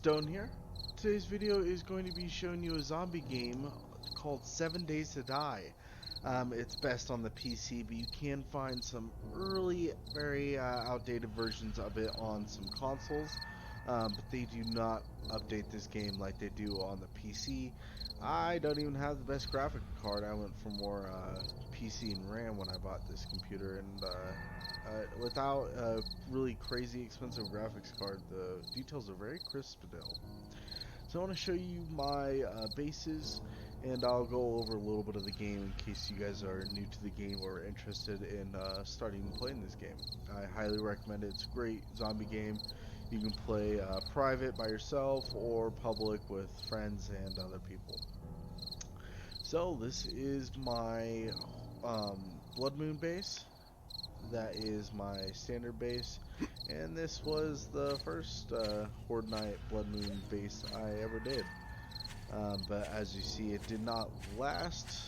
Stone here. Today's video is going to be showing you a zombie game called 7 Days to Die. It's best on the PC, but you can find some early, very outdated versions of it on some consoles. But they do not update this game like they do on the PC. I don't even have the best graphic card. I went for more PC and RAM when I bought this computer, and without a really crazy expensive graphics card, the details are very crisp still. So I want to show you my bases, and I'll go over a little bit of the game in case you guys are new to the game or interested in starting playing this game. I highly recommend it. It's a great zombie game. You can play private by yourself or public with friends and other people. So this is my Blood Moon base. That is my standard base, and this was the first Horde Night Blood Moon base I ever did. But as you see, it did not last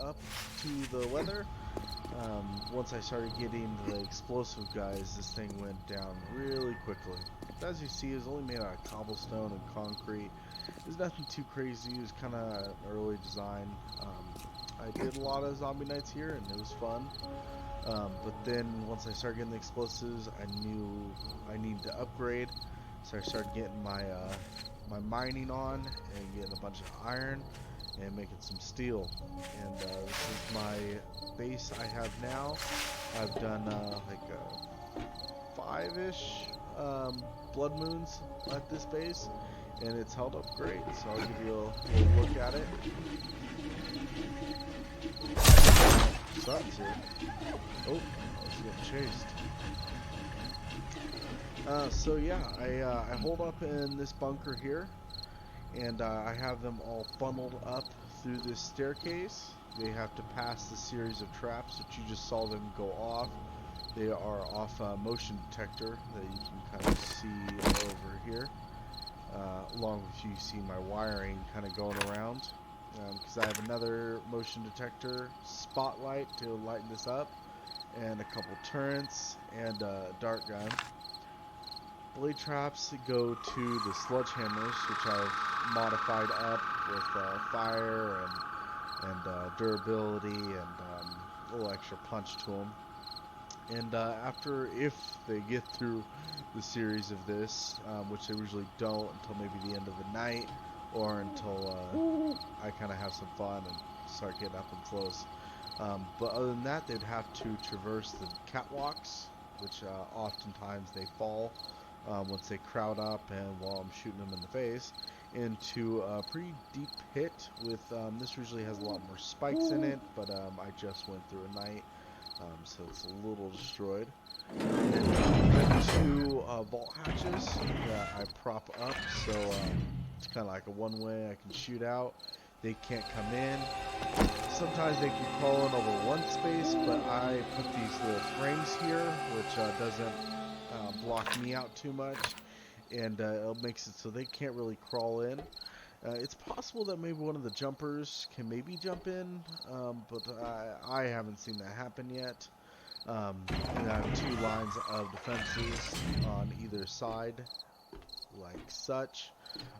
up to the weather. Once I started getting the explosive guys, this thing went down really quickly. As you see, it was only made out of cobblestone and concrete. There's nothing too crazy. It was kind of an early design. I did a lot of zombie nights here, and it was fun. But then once I started getting the explosives, I knew I needed to upgrade. So I started getting my my mining on and getting a bunch of iron and making some steel. And this is my base I have now. I've done like 5-ish blood moons at this base, and it's held up great. So I'll give you a little look at it. Sucks here. Oh, I was getting chased. So yeah, I hold up in this bunker here, and I have them all funneled up through this staircase. They have to pass the series of traps that you just saw them go off. They are off a motion detector that you can kind of see over here. Along with you see my wiring kind of going around. Because I have another motion detector spotlight to lighten this up, and a couple turrets and a dart gun. Blade traps go to the sledgehammers, which I've modified up with fire and durability and a little extra punch to them. And if they get through the series of this, which they usually don't until maybe the end of the night, or until I kind of have some fun and start getting up and close. But other than that, they'd have to traverse the catwalks, which oftentimes they fall once they crowd up and while I'm shooting them in the face, into a pretty deep pit with, this usually has a lot more spikes in it, but I just went through a night, so it's a little destroyed. And I have two vault hatches that I prop up, so it's kind of like a one-way I can shoot out. They can't come in. Sometimes they can crawl in over one space, but I put these little frames here, which doesn't block me out too much, and it makes it so they can't really crawl in. It's possible that maybe one of the jumpers can maybe jump in, but I haven't seen that happen yet. And I have two lines of defenses on either side, like such.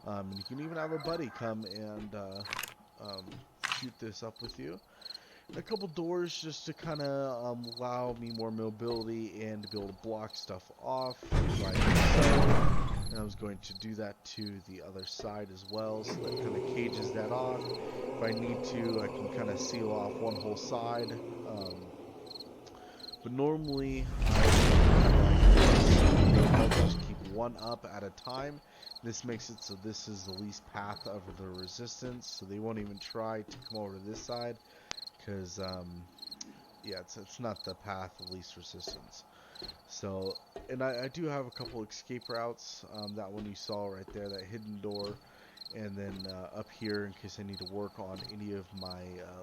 And you can even have a buddy come and shoot this up with you. A couple doors just to kind of allow me more mobility and to be able to block stuff off, like so. And I was going to do that to the other side as well, so that kind of cages that off. If I need to, I can kind of seal off one whole side. But normally, I'll just keep one up at a time. This makes it so this is the least path of the resistance, so they won't even try to come over to this side, because, yeah, it's not the path of least resistance. So, and I do have a couple escape routes, that one you saw right there, that hidden door, and then up here in case I need to work on any of my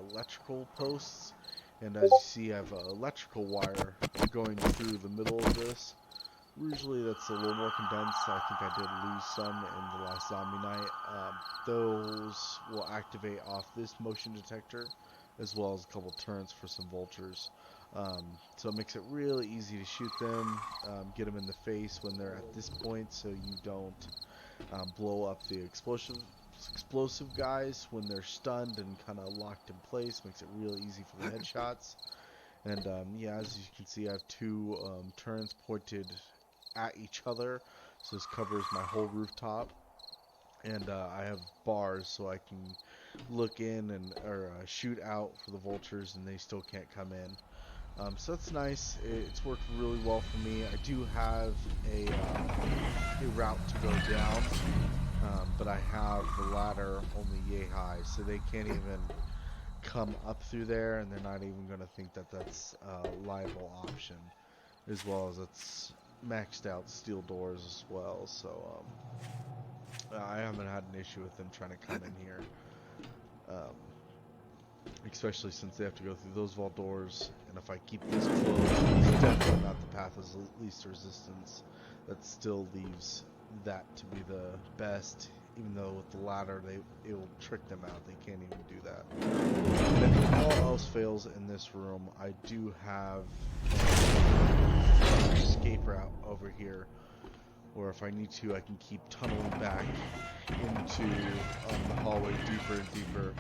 electrical posts. And as you see, I have electrical wire going through the middle of this. Usually that's a little more condensed. I think I did lose some in the last zombie night. Those will activate off this motion detector, as well as a couple turrets for some vultures. So it makes it really easy to shoot them, get them in the face when they're at this point, so you don't blow up the explosive guys when they're stunned and kind of locked in place. Makes it real easy for the headshots. And yeah, as you can see, I have two turrets pointed at each other, so this covers my whole rooftop. And I have bars so I can look in and or shoot out for the vultures, and they still can't come in. So that's nice. It's worked really well for me. I do have a route to go down, but I have the ladder only yay high, so they can't even come up through there, and they're not even going to think that that's a liable option, as well as it's maxed out steel doors as well. So I haven't had an issue with them trying to come in here. Especially since they have to go through those vault doors, and if I keep this closed, it's definitely not the path of least resistance. That still leaves that to be the best, even though with the ladder, it will trick them out. They can't even do that. And if all else fails in this room, I do have an escape route over here, or if I need to, I can keep tunneling back into the hallway deeper and deeper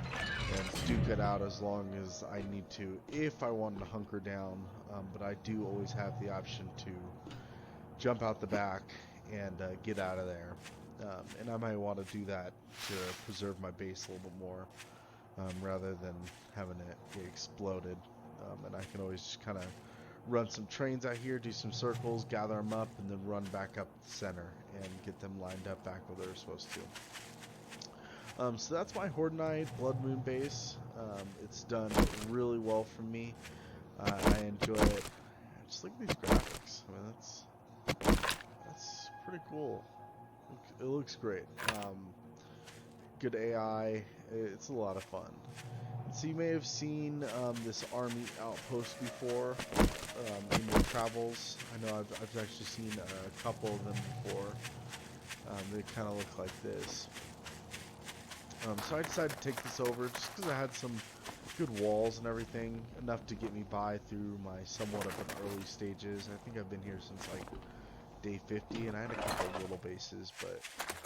and duke it out as long as I need to, if I want to hunker down. But I do always have the option to jump out the back and get out of there. And I might want to do that to preserve my base a little bit more, rather than having it get exploded. And I can always just kind of run some trains out here, do some circles, gather them up, and then run back up the center and get them lined up back where they're supposed to. So that's my Horde Night Blood Moon base. It's done really well for me. I enjoy it. Just look at these graphics. I mean, that's pretty cool. It looks great. Good AI. It's a lot of fun. So you may have seen this army outpost before in your travels. I know I've actually seen a couple of them before. They kind of look like this. So I decided to take this over just because I had some good walls and everything, enough to get me by through my somewhat of an early stages. I think I've been here since like day 50, and I had a couple of little bases, but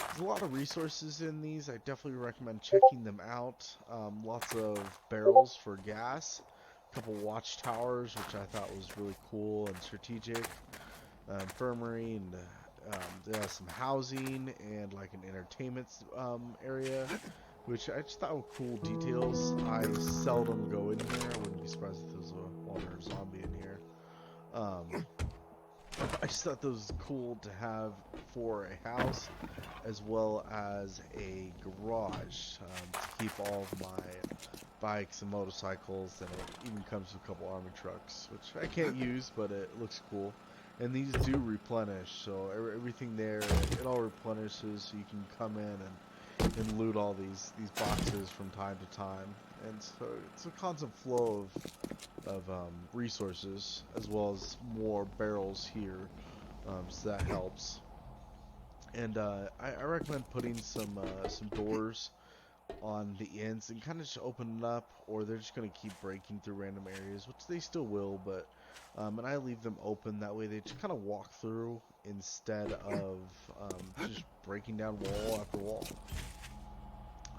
there's a lot of resources in these. I definitely recommend checking them out. Lots of barrels for gas, a couple watchtowers, which I thought was really cool and strategic, infirmary, and they have some housing and like an entertainment area, which I just thought were cool details. I seldom go in here. I wouldn't be surprised if there's a water zombie in here. I just thought that was cool to have for a house, as well as a garage to keep all of my bikes and motorcycles, and it even comes with a couple army trucks, which I can't use, but it looks cool. And these do replenish, so everything there, it all replenishes, so you can come in and loot all these boxes from time to time. And so it's a constant flow of resources, as well as more barrels here, so that helps. And I recommend putting some doors on the ends and kind of just open it up, or they're just going to keep breaking through random areas, which they still will, but and I leave them open, that way they just kind of walk through instead of just breaking down wall after wall.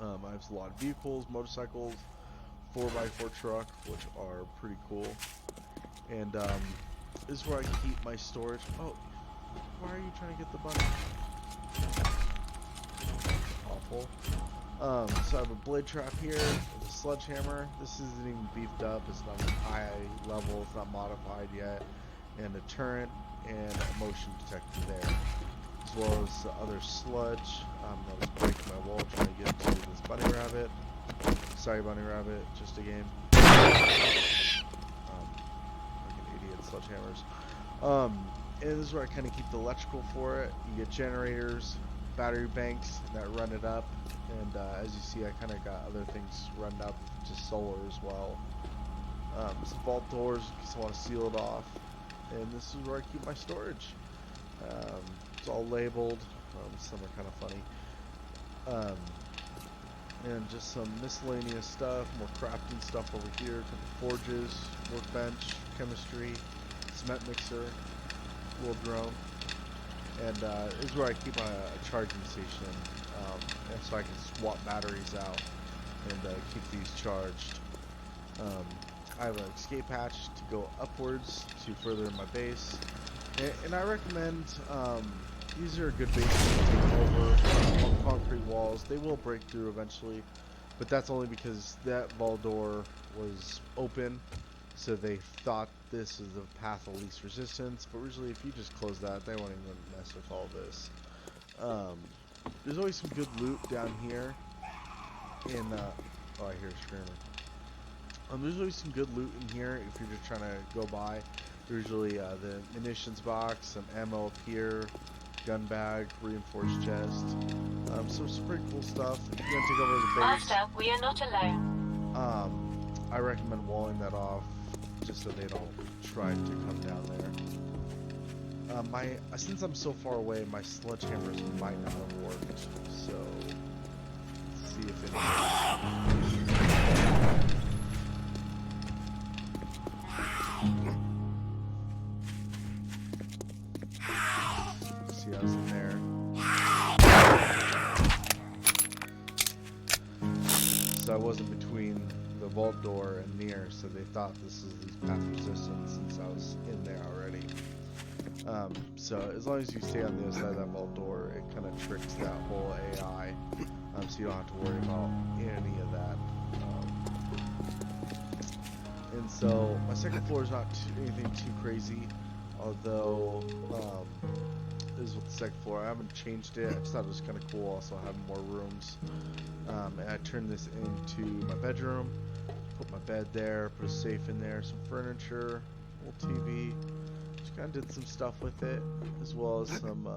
I have a lot of vehicles, motorcycles, 4x4 truck, which are pretty cool. And this is where I keep my storage. Oh, why are you trying to get the button? Awful. So I have a blade trap here with a sledgehammer. This isn't even beefed up. It's not high level. It's not modified yet. And a turret and a motion detector there, as well as the other sludge that was breaking my wall trying to get to this bunny rabbit. Sorry, bunny rabbit. Just a game. Like an idiot, sledgehammers. And this is where I kind of keep the electrical for it. You get generators, battery banks that run it up, and as you see, I kind of got other things run up to solar as well. Some vault doors in case I want to seal it off, and this is where I keep my storage. It's all labeled. Some are kind of funny. And just some miscellaneous stuff, more crafting stuff over here, a couple forges, workbench, chemistry, cement mixer, little drone. And this is where I keep a charging station, and so I can swap batteries out and keep these charged. Um, I have an escape hatch to go upwards to further in my base, and I recommend these are a good bases to take over on concrete walls. They will break through eventually, but that's only because that vault door was open, so they thought this is the path of least resistance. But usually, if you just close that, they won't even mess with all this. There's always some good loot down here. Oh, I hear a screamer. There's always some good loot in here if you're just trying to go by. Usually the munitions box, some ammo up here, gun bag, reinforced chest. So some pretty cool stuff. If you're gonna take over the base, Master, we are not alone. I recommend walling that off just so they don't try to come down there. Since I'm so far away, my sledgehammers might not have worked. So let's see if it. See, I was in there. So I wasn't between the vault door and near, so they thought this is least path resistance since I was in there already. So as long as you stay on the other side of that vault door, it kind of tricks that whole AI, so you don't have to worry about any of that. And so my second floor is not anything too crazy, although this is with the second floor. I haven't changed it. I just thought it was kind of cool. Also having more rooms. And I turned this into my bedroom. Put my bed there. Put a safe in there. Some furniture. Little TV. Just kind of did some stuff with it, as well as some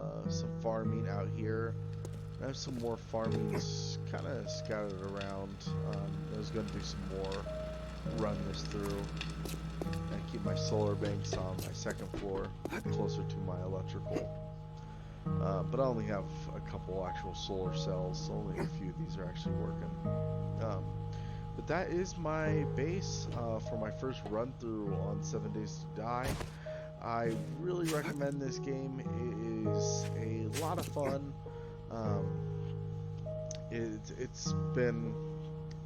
farming out here. I have some more farming kind of scattered around. I was going to do some more. Run this through and keep my solar banks on my second floor closer to my electrical. But I only have a couple actual solar cells, so only a few of these are actually working. But that is my base for my first run through on 7 Days to Die. I really recommend this game. It is a lot of fun. It's been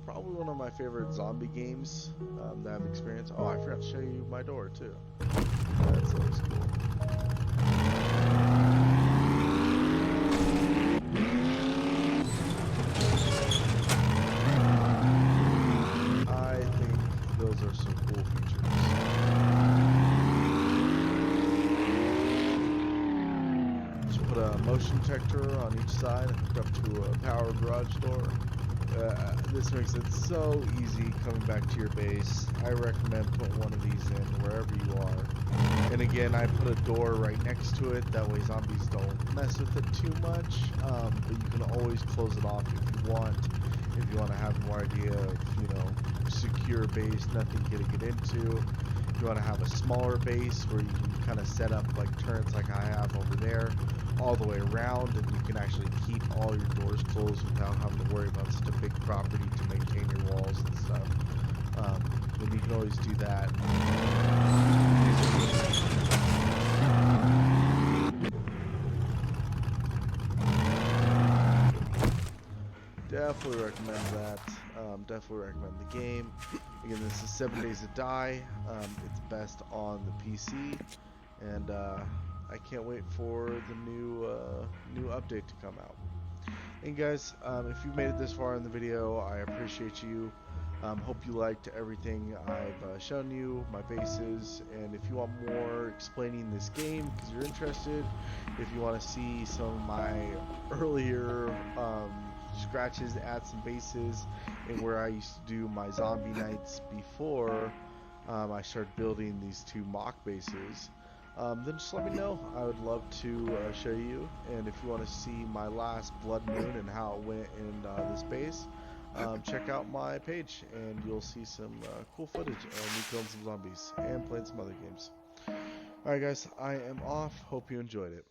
probably one of my favorite zombie games that I've experienced. Oh, I forgot to show you my door too. That's always cool. I think those are some cool features. Just put a motion detector on each side and hook up to a power garage door. This makes it so easy coming back to your base. I recommend putting one of these in wherever you are. And again, I put a door right next to it. That way zombies don't mess with it too much. But you can always close it off if you want. If you want to have more idea of, secure base, nothing to get into. If you want to have a smaller base where you can kind of set up like turrets like I have over there all the way around, and you can actually keep all your doors closed without having to worry about such a big property to maintain your walls and stuff. Then you can always do that. Definitely recommend that. Definitely recommend the game. Again, this is 7 Days to Die. It's best on the PC, and I can't wait for the new update to come out. And guys, if you made it this far in the video, I appreciate you. Hope you liked everything I've shown you, my bases, and if you want more explaining this game because you're interested, if you want to see some of my earlier scratches at some bases and where I used to do my zombie nights before I started building these two mock bases, then just let me know. I would love to show you. And if you want to see my last blood moon and how it went in this base, check out my page and you'll see some cool footage of me killing some zombies and playing some other games. Alright guys, I am off. Hope you enjoyed it.